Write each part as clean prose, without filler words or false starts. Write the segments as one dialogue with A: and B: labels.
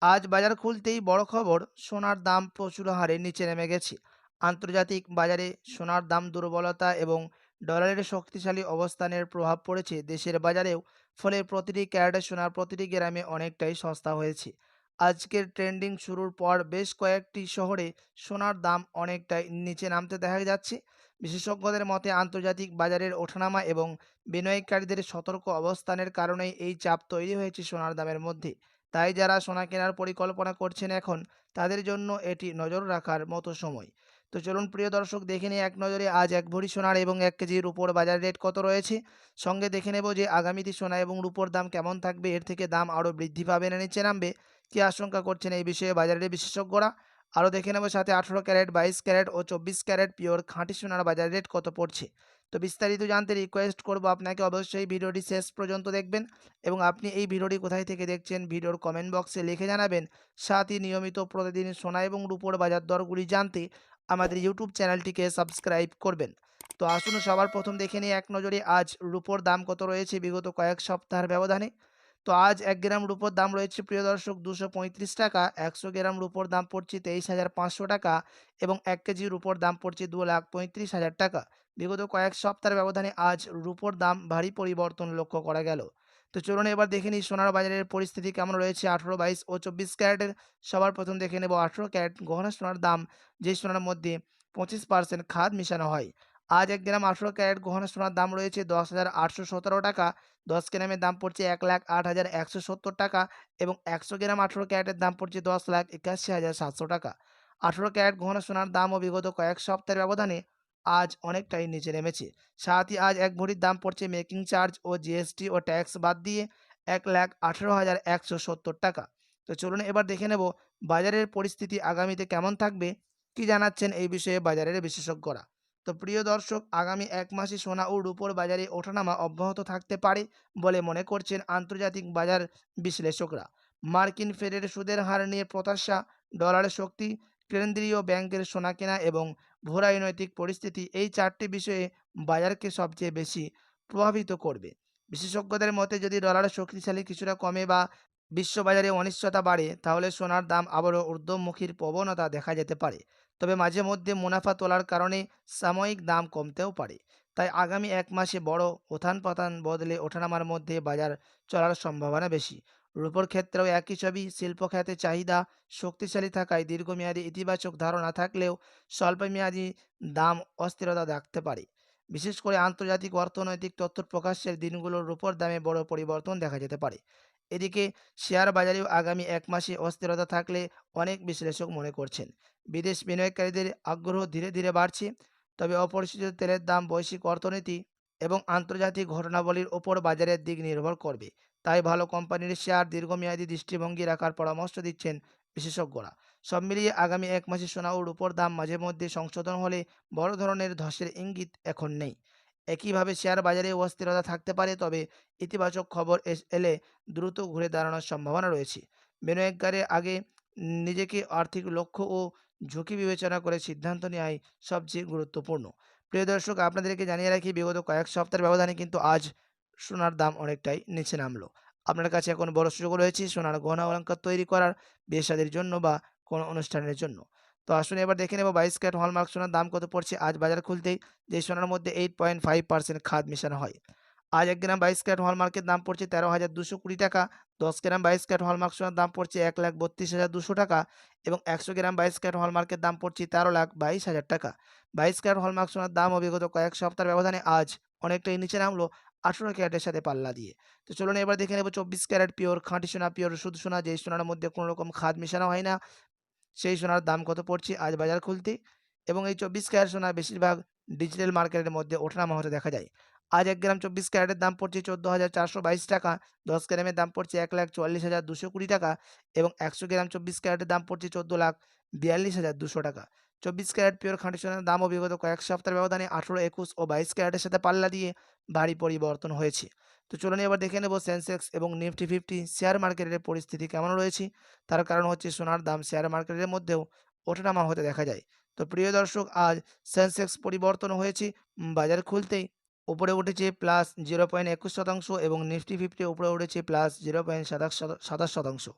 A: আজ বাজার খুলতেই বড় খবর, সোনার দাম প্রচুর হারে নিচে নেমে গেছে। আন্তর্জাতিক বাজারে সোনার দাম দুর্বলতা এবং ডলারের শক্তিশালী অবস্থানের প্রভাব পড়েছে দেশের বাজারেও। ফলে প্রতিটি ক্যারেটের সোনার প্রতিটি গ্রামে অনেকটাই সস্তা হয়েছে। আজকের ট্রেন্ডিং শুরুর পর বেশ কয়েকটি শহরে সোনার দাম অনেকটাই নিচে নামতে দেখা যাচ্ছে। বিশেষজ্ঞদের মতে আন্তর্জাতিক বাজারের ওঠানামা এবং বিনিয়োগকারীদের সতর্ক অবস্থানের কারণেই এই চাপ তৈরি হয়েছে সোনার দামের মধ্যে। তাই যারা সোনা কেনার পরিকল্পনা করছেন এখন, তাদের জন্য এটি নজর রাখার মতো সময়। তো চলুন প্রিয় দর্শক, দেখে নিই এক নজরে আজ এক ভরি সোনার এবং ১ কেজি রূপোর বাজার রেট কত রয়েছে। সঙ্গে দেখে নেব যে আগামীতে সোনা এবং রূপোর দাম কেমন থাকবে, এর থেকে দাম আরও বৃদ্ধি পাবে না নিচে নামবে, কী আশঙ্কা করছেন এই বিষয়ে বাজারের বিশেষজ্ঞরা। আরও দেখে নেব সাথে ১৮ ক্যারেট, ২২ ক্যারেট ও ২৪ ক্যারেট পিওর খাঁটি সোনার বাজার রেট কত পড়ছে। তো বিস্তারিত জানতে রিকোয়েস্ট করব আপনাকে অবশ্যই ভিডিওটি শেষ পর্যন্ত দেখবেন এবং আপনি এই ভিডিওটি কোথায় থেকে দেখছেন ভিডিওর কমেন্ট বক্সে লিখে জানাবেন। সাথে নিয়মিত প্রতিদিন সোনা এবং রূপোর বাজার দরগুলি জানতে আমাদের ইউটিউব চ্যানেলটিকে সাবস্ক্রাইব করবেন। তো আসুন সবার প্রথম দেখে নিই এক নজরে আজ রূপোর দাম কত রয়েছে বিগত কয়েক সপ্তাহের ব্যবধানে। তো আজ ১ গ্রাম রূপোর দাম রয়েছে প্রিয় দর্শক ২৩৫ টাকা, ১০০ গ্রাম রূপোর দাম পড়ছে ২৩,৫০০ টাকা এবং ১ কেজি রূপোর দাম পড়ছে ২,৩৫,০০০ টাকা। বিগত কয়েক সপ্তাহের ব্যবধানে আজ রূপোর দাম ভারী পরিবর্তন লক্ষ্য করা গেল। তো চলুন এবার দেখে নিই সোনার বাজারের পরিস্থিতি কেমন রয়েছে ১৮, ২২ ও ২৪ ক্যারেটের। সবার প্রথম দেখে নেব ১৮ ক্যারেট গহনা সোনার দাম, যে সোনার মধ্যে ২৫% খাদ মিশানো হয়। আজ ১ গ্রাম ১৮ ক্যারেট গহনা সোনার দাম রয়েছে ১০,৮১৭ টাকা, ১০ গ্রামের দাম পড়ছে ১,০৮,১৭০ টাকা এবং ১০০ গ্রাম ১৮ ক্যারেটের দাম পড়ছে ১,৮১,৭০০ টাকা। ১৮ ক্যারেট গহনা সোনার দামও বিগত কয়েক সপ্তাহের ব্যবধানে আজ অনেকটাই নিচে নেমেছে। সাথই আজ ১ ভরির দাম পড়ছে মেকিং চার্জ ও জিএসটি ও ট্যাক্স বাদ দিয়ে ১,১৮,১৭০ টাকা। তো চলুন এবার দেখে নেব বাজারের পরিস্থিতি আগামীতে কেমন থাকবে, কি জানাচ্ছেন এই বিষয়ে বাজারের বিশেষজ্ঞরা। তো প্রিয় দর্শক, আগামী ১ মাসে সোনা ও রূপোর বাজারে ওঠানামা অব্যাহত থাকতে পারে বলে মনে করছেন আন্তর্জাতিক বাজার বিশ্লেষকরা। মার্কিন ফেডের সুদের হার নিয়ে প্রত্যাশা, ডলারের শক্তি, কেন্দ্রীয় ব্যাংকের সোনা কেনা এবং ভূরাজনৈতিক পরিস্থিতি, এই ৪টি বিষয়ে বাজারকে সবচেয়ে বেশি প্রভাবিত করবে। বিশেষজ্ঞদের মতে যদি ডলারের শক্তিশালী কিছুটা কমে বা বিশ্ববাজারে অনিশ্চয়তা বাড়ে, তাহলে সোনার দাম আবারও ঊর্ধ্বমুখীর প্রবণতা দেখা যেতে পারে। তবে মাঝে মধ্যে মুনাফা তোলার কারণে সাময়িক দাম কমতেও পারে। তাই আগামী ১ মাসে বড় উত্থান-পতন বদলে ওঠানামার মধ্যে বাজার চলার সম্ভাবনা বেশি। রূপোর ক্ষেত্রেও একই ছবি। শিল্প খাতে চাহিদা শক্তিশালী থাকায় দীর্ঘমেয়াদী ইতিবাচক ধারণা থাকলেও স্বল্পমেয়াদী দাম অস্থিরতা থাকতে পারে। বিশেষ করে আন্তর্জাতিক অর্থনৈতিক তথ্য প্রকাশের দিনগুলোর রূপোর দামে বড় পরিবর্তন দেখা যেতে পারে। এদিকে শেয়ার বাজারেও আগামী ১ মাসে অস্থিরতা থাকলে অনেক বিশ্লেষক মনে করছেন বিদেশ বিনিয়োগকারীদের আগ্রহ ধীরে ধীরে বাড়ছে। তবে অপরিশোধিত তেলের দাম, বৈশ্বিক অর্থনীতি এবং আন্তর্জাতিক ঘটনাবলীর ওপর বাজারের দিক নির্ভর করবে। তাই ভালো কোম্পানির শেয়ার দীর্ঘমেয়াদী দৃষ্টিভঙ্গি রাখার পরামর্শ দিচ্ছেন বিশেষজ্ঞরা। সব মিলিয়ে আগামী ১ মাসে সোনা ও রূপোর দাম মাঝে মধ্যে সংশোধন হলে বড় ধরনের ধসের ইঙ্গিত এখন নেই। একইভাবে শেয়ার বাজারে অস্থিরতা থাকতে পারে, তবে ইতিবাচক খবর এলে দ্রুত ঘুরে দাঁড়ানোর সম্ভাবনা রয়েছে। বিনিয়োগকারী আগে নিজেকে আর্থিক লক্ষ্য ও ঝুঁকি বিবেচনা করে সিদ্ধান্ত নেওয়াই সবচেয়ে গুরুত্বপূর্ণ। প্রিয় দর্শক, আপনাদেরকে জানিয়ে রাখি বিগত কয়েক সপ্তাহের ব্যবধানে কিন্তু আজ সোনার দাম অনেকটাই নিচে নামলো। আপনার কাছে এখন বড় সুযোগ রয়েছে সোনার গহনা অলংকার তৈরি করার, বিয়ে শাদীর জন্য বা কোনো অনুষ্ঠানের জন্য। তো আসুন এবার দেখে নেব ২২ ক্যারেট হলমার্ক সোনার দাম কত পড়ছে আজ বাজার খুলতেই, যে সোনার মধ্যে 8.5% খাদ মেশানো হয়। আজ ১ গ্রাম ২২ ক্যারেট হলমার্কের দাম পড়ছে ১৩,২২০ টাকা, ১০ গ্রাম ২২ ক্যারেট হলমার্ক সোনার দাম পড়ছে ১,৩২,২০০ টাকা এবং ১০০ গ্রাম ২২ ক্যারেট হলমার্কের দাম পড়ছে ১৩,২২,০০০ টাকা। ২২ ক্যারেট হলমার্ক সোনার দামও বিগত কয়েক সপ্তাহের ব্যবধানে আজ অনেকটাই নিচে নামলো ১৮ ক্যারেটের সাথে পাল্লা দিয়ে। তো চলুন এবার দেখে নেব ২৪ ক্যারেট পিওর খাঁটি সোনা, পিওর শুধু সোনা, যেই সোনার মধ্যে কোনো রকম খাদ মেশানো হয় না, সেই সোনার দাম কত পড়ছে আজ বাজার খুলতে। এবং এই ২৪ ক্যারেট সোনা বেশিরভাগ ডিজিটাল মার্কেটের মধ্যে ওঠানামা হতে দেখা যায়। আজ ১ গ্রাম ২৪ ক্যারেটের দাম পড়ছে ১৪,৪২২ টাকা, ১০ গ্রামের দাম পড়ছে ১,৪৪,২২০ টাকা এবং ১০০ গ্রাম ২৪ ক্যারেটের দাম পড়ছে ১৪,৪২,২০০ টাকা। ২৪ ক্যারেট পিওর খাঁটি সোনার দামও বিগত কয়েক সপ্তাহের ব্যবধানে ১৮, ২১ ও ২২ ক্যারেটের সাথে পাল্লা দিয়ে ভারী পরিবর্তন হয়েছে। তো চলুন এবার দেখে নেব সেন্সেক্স এবং নিফটি 50 শেয়ার মার্কেটের পরিস্থিতি কেমন রয়েছে। তার কারণ হচ্ছে সোনার দাম শেয়ার মার্কেটের মধ্যেও ওঠানামা হতে দেখা যায়। তো প্রিয় দর্শক, আজ সেন্সেক্স পরিবর্তন হয়েছে। বাজার খুলতেই উপরে উঠেছে +0.২১% এবং নিফটি 50 উপরে উঠেছে +0.২৭%।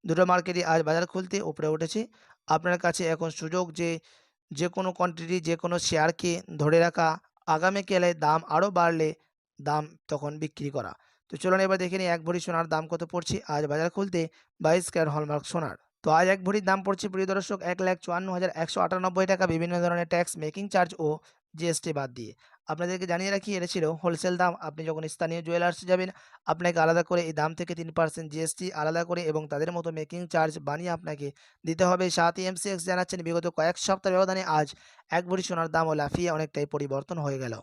A: দুটো মার্কেটই আজ বাজার খুলতে উপরে উঠেছে। আপনার কাছে এখন সুযোগ যে যেকোনো কোয়ান্টিটি যেকোনো শেয়ারকে ধরে রাখা, আগামীকালে দাম আরও বাড়লে দাম তখন বিক্রি করা। তো চলুন এবার দেখে নিই ১ ভরি সোনার দাম কত পড়ছে আজ বাজার খুলতে ২২ ক্যারেট হলমার্ক সোনার। তো আজ ১ ভরির দাম পড়ছে প্রিয় দর্শক ১,৫৪,১৯৮ টাকা বিভিন্ন ধরনের ট্যাক্স, মেকিং চার্জ ও জিএসটি বাদ দিয়ে। আপনাদেরকে জানিয়ে রাখি এটা ছিল হোলসেল দাম। আপনি যখন স্থানীয় জুয়েলার্সে যাবেন আপনাকে আলাদা করে এই দাম থেকে ৩% জিএসটি আলাদা করে এবং তাদের মতো মেকিং চার্জ বানিয়ে আপনাকে দিতে হবে। সাথে এমসিএক্স জানাচ্ছেন বিগত কয়েক সপ্তাহ ব্যবধানে আজ ১ ভরি সোনার দামও লাফিয়ে অনেকটাই পরিবর্তন হয়ে গেল।